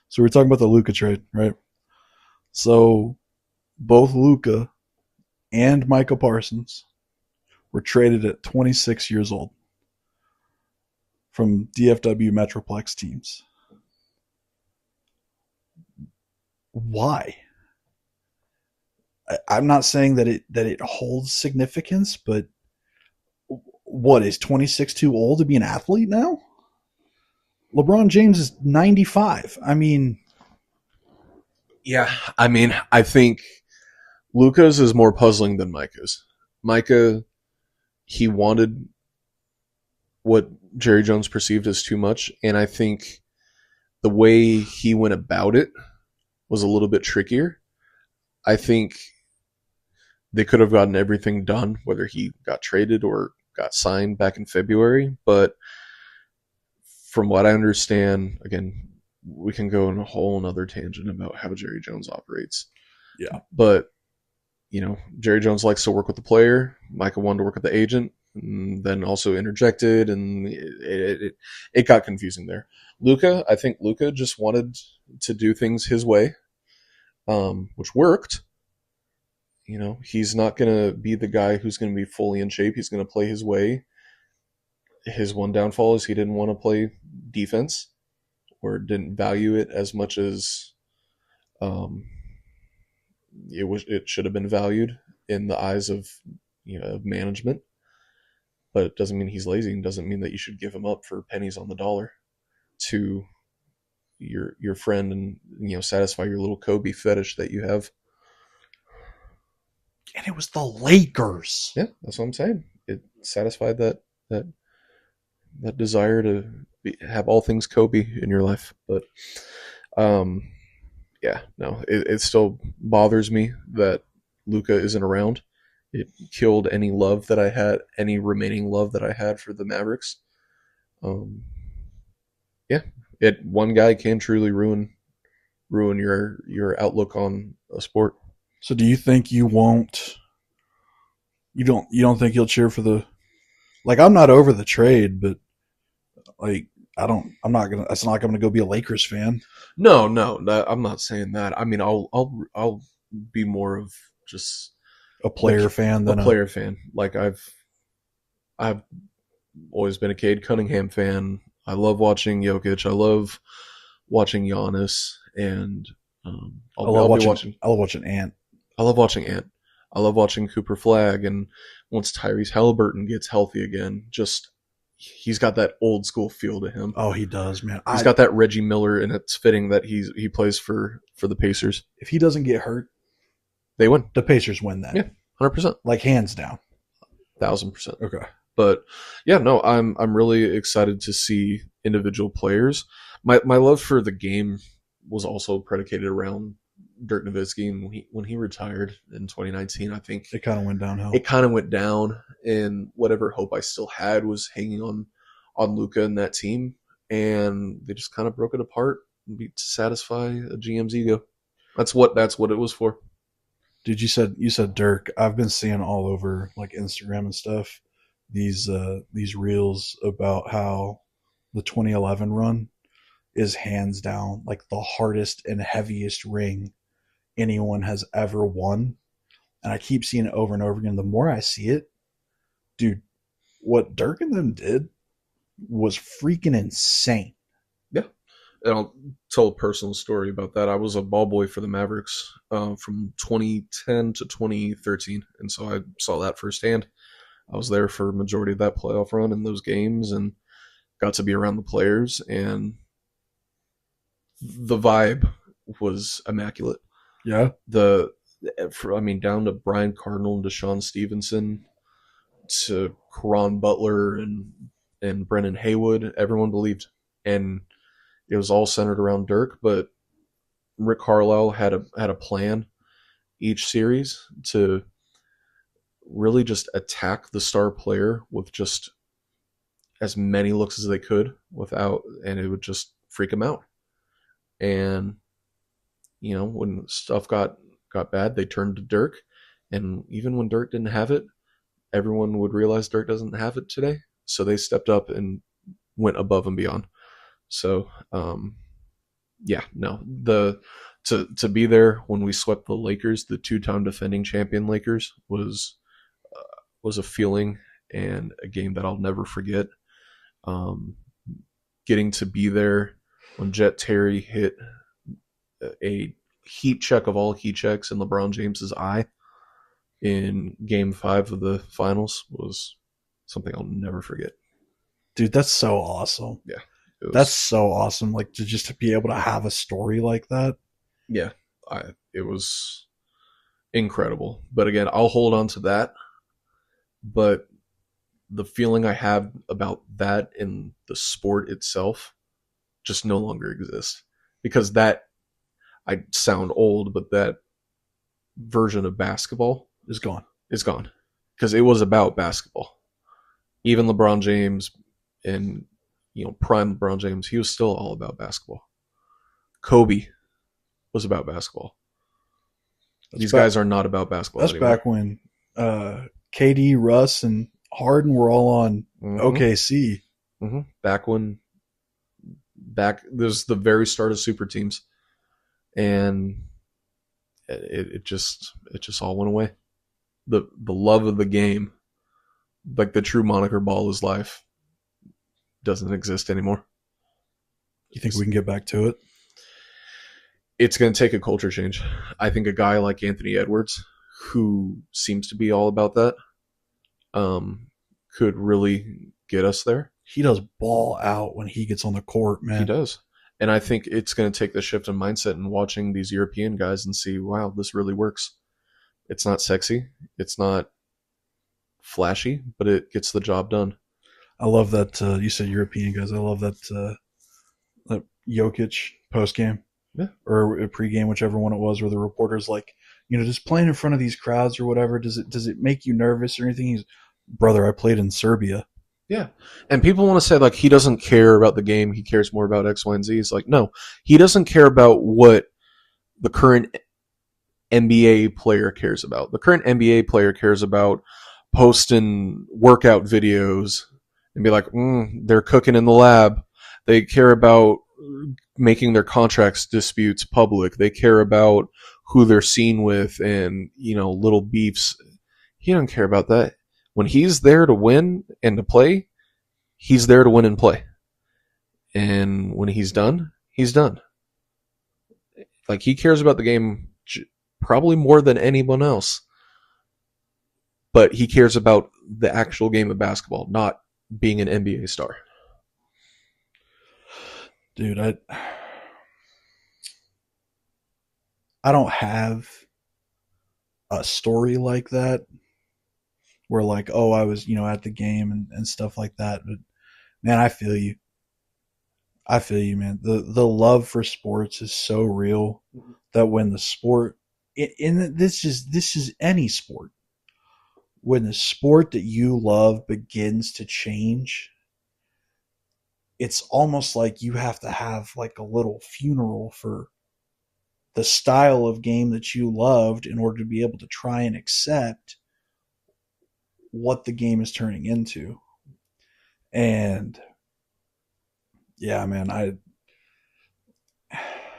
So we're talking about the Luka trade, right? So both Luka and Micah Parsons were traded at 26 years old from DFW Metroplex teams. Why? I'm not saying that it holds significance, but what, is 26 too old to be an athlete now? LeBron James is 95. I mean, Yeah, I mean, I think Luka's is more puzzling than Micah's. Micah, he wanted what Jerry Jones perceived as too much, and I think the way he went about it was a little bit trickier. I think they could have gotten everything done, whether he got traded or got signed back in February, but from what I understand, again, we can go on a whole another tangent about how Jerry Jones operates. yeah. But, Jerry Jones likes to work with the player. Micah wanted to work with the agent, and then also interjected, and it got confusing there. Luka, I think Luka just wanted to do things his way, which worked. He's not going to be the guy who's going to be fully in shape. He's going to play his way. His one downfall is he didn't want to play defense, or didn't value it as much as it should have been valued in the eyes of management. But it doesn't mean he's lazy, and doesn't mean that you should give him up for pennies on the dollar to your friend, and satisfy your little Kobe fetish that you have. And it was the Lakers. Yeah, that's what I'm saying. It satisfied that desire to have all things Kobe in your life. But yeah, no, it still bothers me that Luka isn't around. It killed any love that I had, any remaining love that I had for the Mavericks. Yeah, one guy can truly ruin your outlook on a sport. So do you think you won't? You don't think you'll cheer for the? Like, I'm not over the trade, but like I'm not gonna. It's not gonna go be a Lakers fan. No, I'm not saying that. I mean, I'll be more of just A player fan than a player fan. Like I've always been a Cade Cunningham fan. I love watching Jokic. I love watching Giannis, and I'll be watching. I love watching Ant. I love watching Ant. I love watching Cooper Flag, and once Tyrese Halliburton gets healthy again, just he's got that old school feel to him. Oh, he does, man. He's got that Reggie Miller, and it's fitting that he plays for the Pacers. If he doesn't get hurt, they win. The Pacers win that. Yeah, 100%, like hands down, 1,000%. Okay, but yeah, no, I'm really excited to see individual players. My love for the game was also predicated around Dirk Nowitzki, and when he retired in 2019, I think it kind of went downhill. It kind of went down, and whatever hope I still had was hanging on Luka and that team, and they just kind of broke it apart to satisfy a GM's ego. That's what it was for. Dude, you said Dirk. I've been seeing all over like Instagram and stuff these reels about how the 2011 run is hands down like the hardest and heaviest ring anyone has ever won. And I keep seeing it over and over again. The more I see it, dude, what Dirk and them did was freaking insane. Yeah. And I'll tell a personal story about that. I was a ball boy for the Mavericks from 2010 to 2013. And so I saw that firsthand. I was there for a majority of that playoff run and those games and got to be around the players. And the vibe was immaculate. Yeah. Down to Brian Cardinal and Deshaun Stevenson to Caron Butler and Brennan Haywood, everyone believed. And it was all centered around Dirk, but Rick Carlisle had a plan each series to really just attack the star player with just as many looks as they could and it would just freak him out. And when stuff got bad, they turned to Dirk, and even when Dirk didn't have it, everyone would realize Dirk doesn't have it today. So they stepped up and went above and beyond. So, to be there when we swept the Lakers, the 2-time defending champion Lakers, was a feeling and a game that I'll never forget. Getting to be there when Jet Terry hit a heat check of all heat checks in LeBron James's eye in Game 5 of the Finals was something I'll never forget. Dude, that's so awesome. Yeah. That's so awesome. Like to be able to have a story like that. Yeah. It was incredible. But again, I'll hold on to that. But the feeling I have about that in the sport itself just no longer exists. Because I sound old, but that version of basketball is gone. Because it was about basketball. Even LeBron James and prime LeBron James, he was still all about basketball. Kobe was about basketball. These guys are not about basketball That's anymore. Back when KD, Russ, and Harden were all on OKC. Mm-hmm. There's the very start of super teams. And it just all went away. The love of the game, like the true moniker ball is life, doesn't exist anymore. You think we can get back to it? It's going to take a culture change. I think a guy like Anthony Edwards, who seems to be all about that, could really get us there. He does ball out when he gets on the court, man. He does. And I think it's going to take the shift in mindset and watching these European guys and see, wow, this really works. It's not sexy. It's not flashy, but it gets the job done. I love that you said European guys. I love that Jokic post-game or pre-game, whichever one it was, where the reporter's like, just playing in front of these crowds or whatever, does it make you nervous or anything? He's, brother, I played in Serbia. Yeah. And people want to say, like, he doesn't care about the game. He cares more about X, Y, and Z. It's like, no. He doesn't care about what the current NBA player cares about. The current NBA player cares about posting workout videos and be like, they're cooking in the lab. They care about making their contracts disputes public. They care about who they're seen with and, little beefs. He doesn't care about that. When he's there to win and to play, he's there to win and play. And when he's done, he's done. Like, he cares about the game probably more than anyone else. But he cares about the actual game of basketball, not being an NBA star. Dude, I don't have a story like that where like, oh, I was, at the game and stuff like that. But man, I feel you. I feel you, man. The love for sports is so real that when the sport in this is any sport, when the sport that you love begins to change, it's almost like you have to have like a little funeral for the style of game that you loved in order to be able to try and accept what the game is turning into. And yeah, man,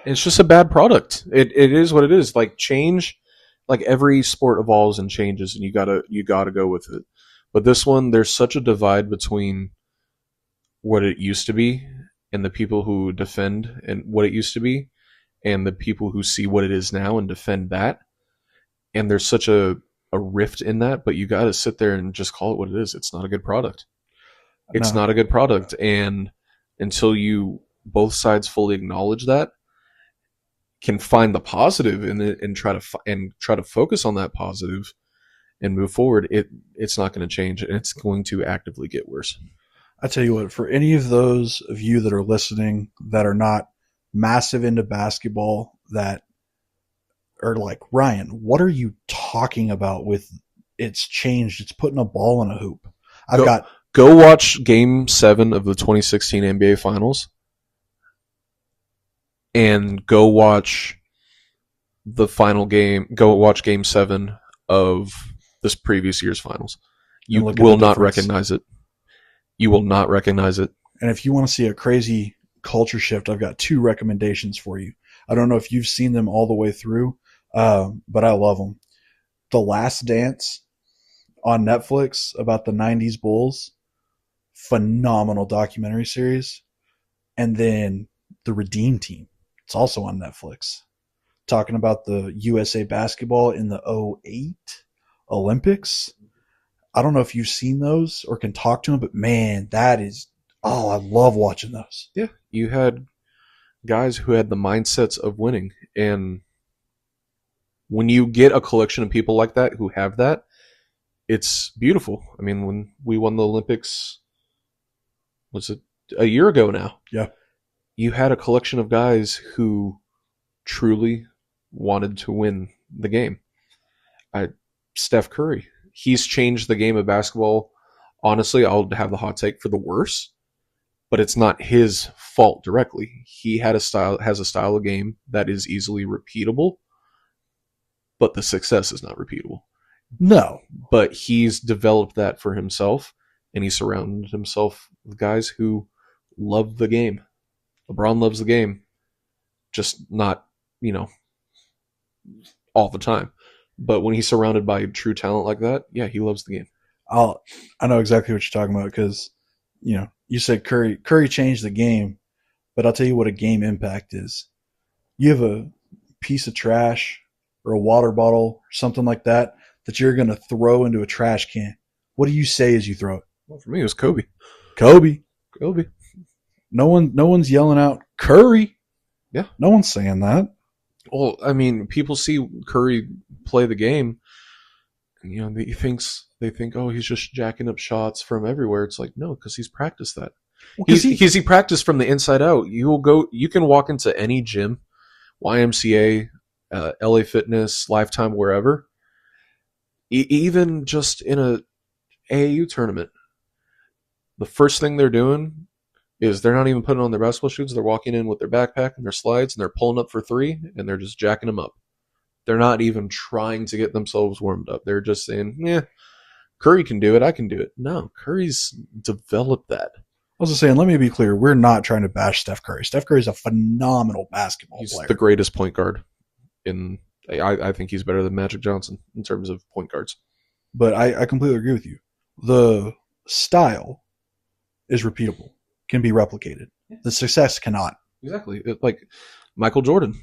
It's just a bad product. It is what it is. Like change, like every sport evolves and changes, and you gotta go with it. But this one, there's such a divide between what it used to be and the people who defend and what it used to be, and the people who see what it is now and defend that. And there's such a rift in that. But you got to sit there and just call it what it is. It's not a good product. It's no, not a good product, and until you both sides fully acknowledge that, can find the positive in it and try to focus on that positive and move forward, it's not going to change and it's going to actively get worse. I tell you what, for any of those of you that are listening that are not massive into basketball, that are like, Ryan, what are you talking about with it's changed? It's putting a ball in a hoop. I've Go got go watch Game 7 of the 2016 NBA Finals and go watch the final game. Go watch Game 7 of this previous year's finals. and You look at the will not difference. recognize it. You will not recognize it. And if you want to see a crazy culture shift, I've got two recommendations for you. I don't know if you've seen them all the way through, but I love them. The Last Dance on Netflix about the 90s Bulls, phenomenal documentary series. And then The Redeem Team, it's also on Netflix, talking about the USA basketball in the '08 Olympics. I don't know if you've seen those or can talk to them, but man, I love watching those. Yeah, you had guys who had the mindsets of winning, and when you get a collection of people like that who have that, it's beautiful. I mean, when we won the Olympics, was it a year ago now? Yeah. You had a collection of guys who truly wanted to win the game. Steph Curry, he's changed the game of basketball. Honestly, I'll have the hot take, for the worse, but it's not his fault directly. He has a style of game that is easily repeatable, but the success is not repeatable. No. But he's developed that for himself, and he surrounded himself with guys who love the game. LeBron loves the game, just not, all the time. But when he's surrounded by true talent like that, yeah, he loves the game. I know exactly what you're talking about because, you said Curry changed the game, but I'll tell you what a game impact is. You have a piece of trash or a water bottle or something like that you're going to throw into a trash can. What do you say as you throw it? Well, for me, it was Kobe. Kobe. Kobe. No one's yelling out Curry. Yeah. No one's saying that. Well, I mean, people see Curry play the game, and they think, oh, he's just jacking up shots from everywhere. It's like, no, because he's practiced that. Well, He practiced from the inside out. You can walk into any gym, YMCA, LA Fitness, Lifetime, wherever. Even just in a AAU tournament, the first thing they're doing is they're not even putting on their basketball shoes. They're walking in with their backpack and their slides, and they're pulling up for three, and they're just jacking them up. They're not even trying to get themselves warmed up. They're just saying, yeah, Curry can do it. I can do it. No, Curry's developed that. I was just saying, let me be clear. We're not trying to bash Steph Curry. Steph Curry's a phenomenal basketball He's player. the greatest point guard. I think he's better than Magic Johnson in terms of point guards. But I completely agree with you. The style is repeatable, can be replicated. The success cannot. Exactly. Like Michael Jordan.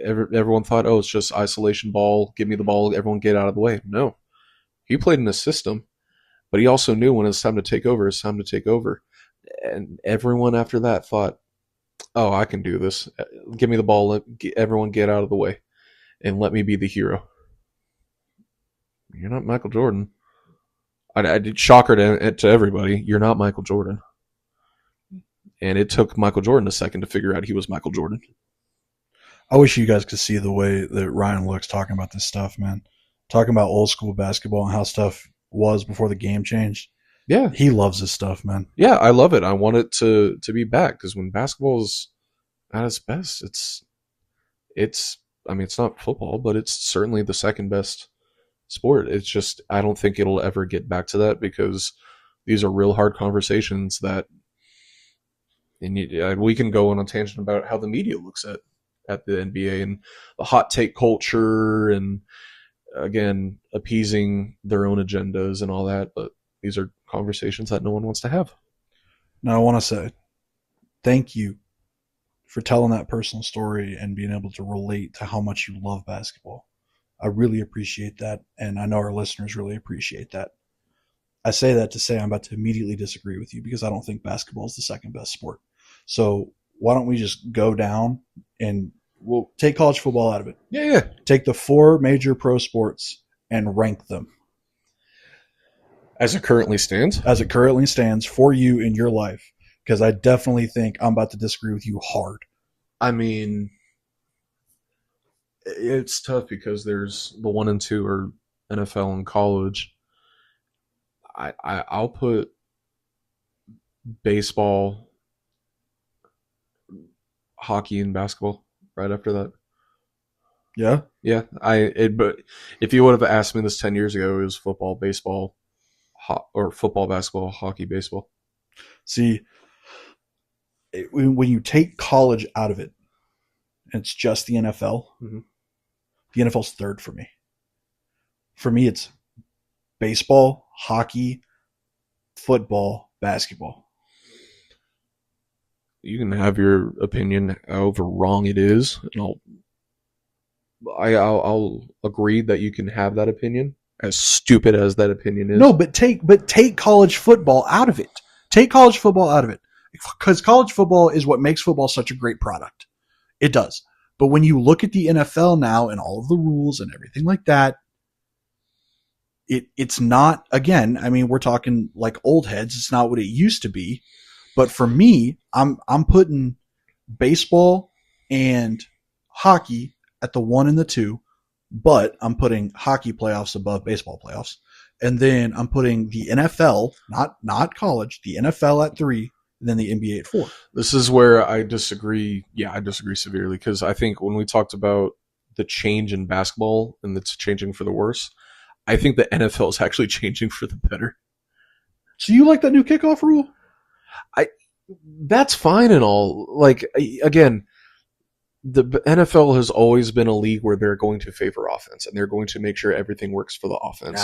Everyone thought, oh, it's just isolation ball. Give me the ball. Everyone get out of the way. No. He played in a system, But he also knew when it's time to take over, it's time to take over. And everyone after that thought, oh, I can do this. Give me the ball. Everyone get out of the way and let me be the hero. You're not Michael Jordan. I did shocker to everybody. You're not Michael Jordan. And it took Michael Jordan a second to figure out he was Michael Jordan. I wish you guys could see the way that Ryan looks talking about this stuff, man. Talking about old school basketball and how stuff was before the game changed. Yeah. He loves this stuff, man. Yeah, I love it. I want it to be back because when basketball is at its best, it's not football, but it's certainly the second best sport. It's just I don't think it'll ever get back to that because these are real hard conversations that and we can go on a tangent about how the media looks at the NBA and the hot take culture and again appeasing their own agendas and all that, but these are conversations that no one wants to have. Now I want to say thank you for telling that personal story and being able to relate to how much you love basketball. I really appreciate that, and I know our listeners really appreciate that. I say that to say I'm about to immediately disagree with you because I don't think basketball is the second best sport. So why don't we just go down and we'll take college football out of it. Yeah. Take the 4 major pro sports and rank them. As it currently stands? As it currently stands for you in your life. Because I definitely think I'm about to disagree with you hard. I mean, it's tough because there's the 1 and 2 are NFL and college. I'll put baseball, hockey, and basketball right after that. Yeah? Yeah. But if you would have asked me this 10 years ago, it was football, baseball, or football, basketball, hockey, baseball. See, when you take college out of it, and it's just the NFL, the NFL's third for me. For me, it's baseball, hockey, football, basketball. You can have your opinion however wrong it is, and I'll agree that you can have that opinion. As stupid as that opinion is. No, but take college football out of it. Take college football out of it. Because college football is what makes football such a great product. It does. But when you look at the NFL now and all of the rules and everything like that, it's not, again, I mean, we're talking like old heads. It's not what it used to be. But for me, I'm putting baseball and hockey at the 1 and the 2, but I'm putting hockey playoffs above baseball playoffs. And then I'm putting the NFL, not college, the NFL at 3, and then the NBA at 4. This is where I disagree. Yeah, I disagree severely because I think when we talked about the change in basketball and it's changing for the worse, I think the NFL is actually changing for the better. So you like that new kickoff rule? That's fine and all. Like, again, the NFL has always been a league where they're going to favor offense and they're going to make sure everything works for the offense.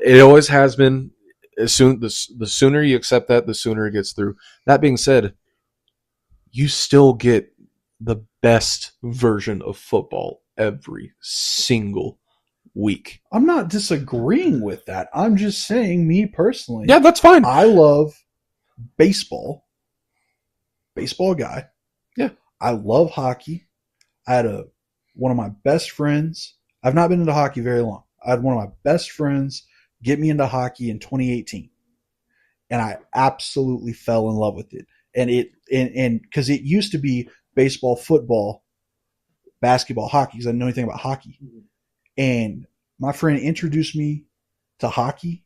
It always has been. The sooner you accept that, the sooner it gets through. That being said, you still get the best version of football every single week. I'm not disagreeing with that. I'm just saying, me personally. Yeah, that's fine. I love baseball. Baseball guy. Yeah. I love hockey. I had one of my best friends. I've not been into hockey very long. I had one of my best friends get me into hockey in 2018. And I absolutely fell in love with it. And because it used to be baseball, football, basketball, hockey, because I didn't know anything about hockey. And my friend introduced me to hockey,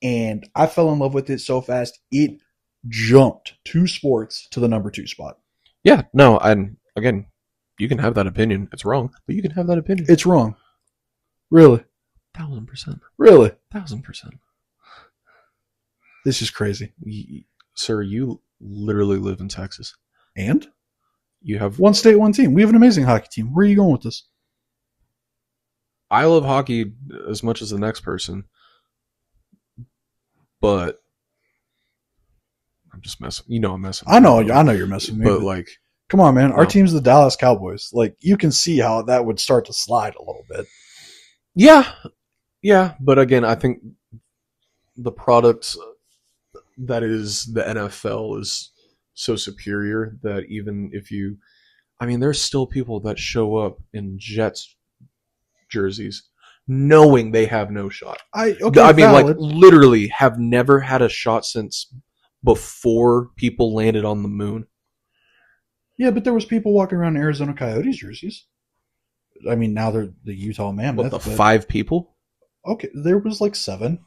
and I fell in love with it so fast, it jumped 2 sports to the number 2 spot. Yeah, no, and again, you can have that opinion. It's wrong, but you can have that opinion. It's wrong. Really? 1,000%. Really? 1,000%. This is crazy. Sir, you literally live in Texas. And? You have 1 state, 1 team. We have an amazing hockey team. Where are you going with this? I love hockey as much as the next person, but I'm just messing. You know I'm messing. I know you're messing with me. But like, come on, man. Our team's the Dallas Cowboys. Like, you can see how that would start to slide a little bit. Yeah, but again, I think the product that is the NFL is so superior that even if you, I mean, there's still people that show up in Jets jerseys knowing they have no shot. I I mean, like valid. literally have never had a shot since before people landed on the moon. Yeah, but there was people walking around in Arizona Coyotes jerseys. I mean, now they're the Utah Mammoth. What, the 5 people? Okay, there was like 7.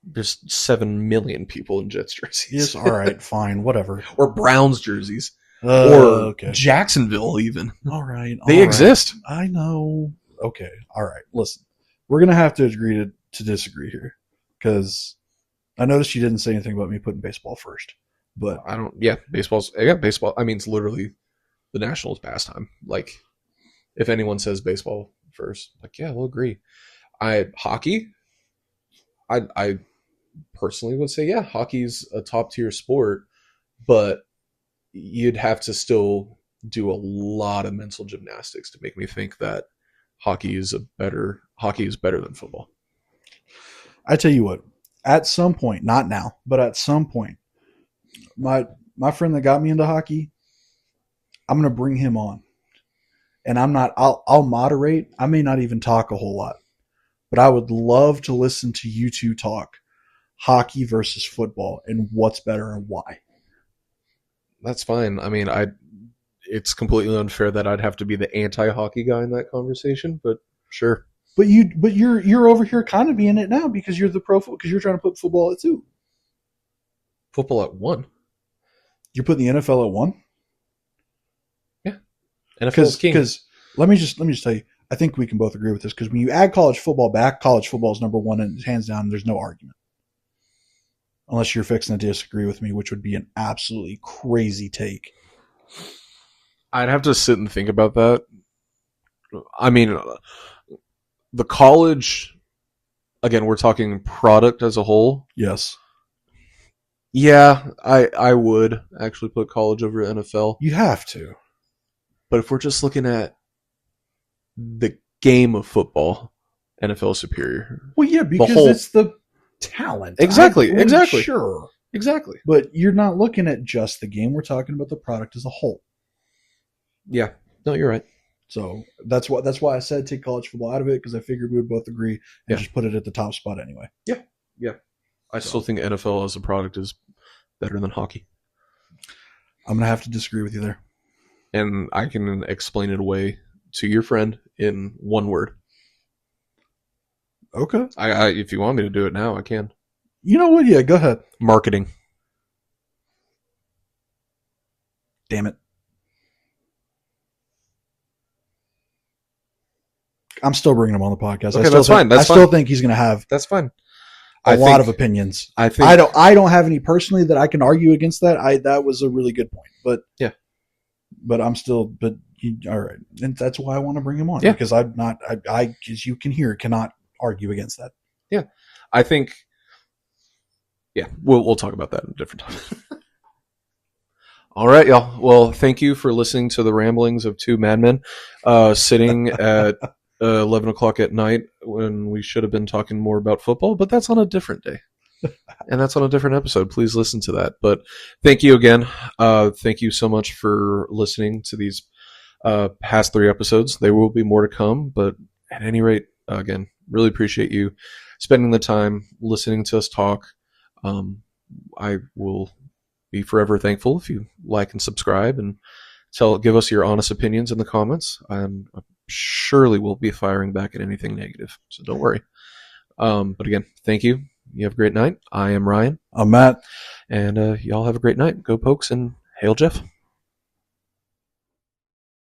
There's 7 million people in Jets jerseys. Yes, all right, fine, whatever. Or Browns jerseys. Or Okay. Jacksonville even. All right. They exist. I know. Okay, all right. Listen, we're going to have to agree to disagree here because I noticed you didn't say anything about me putting baseball first. But I don't, baseball. I mean, it's literally the Nationals pastime. Like, if anyone says baseball first, like, yeah, we'll agree. Hockey, I personally would say, yeah, hockey's a top tier sport, but you'd have to still do a lot of mental gymnastics to make me think that hockey is better than football. I tell you what, at some point, not now, but at some point, my friend that got me into hockey, I'm going to bring him on. And I'll moderate. I may not even talk a whole lot, but I would love to listen to you two talk hockey versus football and what's better and why. That's fine. I mean, it's completely unfair that I'd have to be the anti-hockey guy in that conversation, but sure. But you're over here kind of being it now because you're the pro because you're trying to put football at 2. Football at 1. You're putting the NFL at 1? Yeah. NFL's king. Because let me just tell you, I think we can both agree with this because when you add college football back, college football is number 1 and hands down. There's no argument. Unless you're fixing to disagree with me, which would be an absolutely crazy take. I'd have to sit and think about that. I mean, the college, again, we're talking product as a whole. Yes. Yeah, I would actually put college over NFL. You have to. But if we're just looking at the game of football, NFL is superior. Well, yeah, because it's the talent. Exactly. Sure. Exactly. But you're not looking at just the game. We're talking about the product as a whole. Yeah. No, you're right. So that's why I said take college football out of it because I figured we would both agree and just put it at the top spot anyway. Yeah. Yeah. I still think NFL as a product is better than hockey. I'm going to have to disagree with you there. And I can explain it away to your friend in 1 word. Okay. If you want me to do it now, I can. You know what? Yeah, go ahead. Marketing. Damn it. I'm still bringing him on the podcast. Okay, that's fine. I still think he's going to have that's fine. a lot of opinions. I think I don't have any personally that I can argue against that. That was a really good point. But yeah. But I'm still all right. And that's why I want to bring him on because I'm not as you can hear cannot argue against that. Yeah. I think we'll talk about that in a different time. All right, y'all. Well, thank you for listening to the ramblings of 2 madmen sitting at 11 o'clock at night when we should have been talking more about football, but that's on a different day. And that's on a different episode. Please listen to that. But thank you again. Thank you so much for listening to these past 3 episodes. There will be more to come, but at any rate, again, really appreciate you spending the time listening to us talk. I will be forever thankful if you like and subscribe and give us your honest opinions in the comments. I'm surely will be firing back at anything negative, so don't worry. But again, thank you. You have a great night. I am Ryan. I'm Matt. And y'all have a great night. Go Pokes and hail Jeff.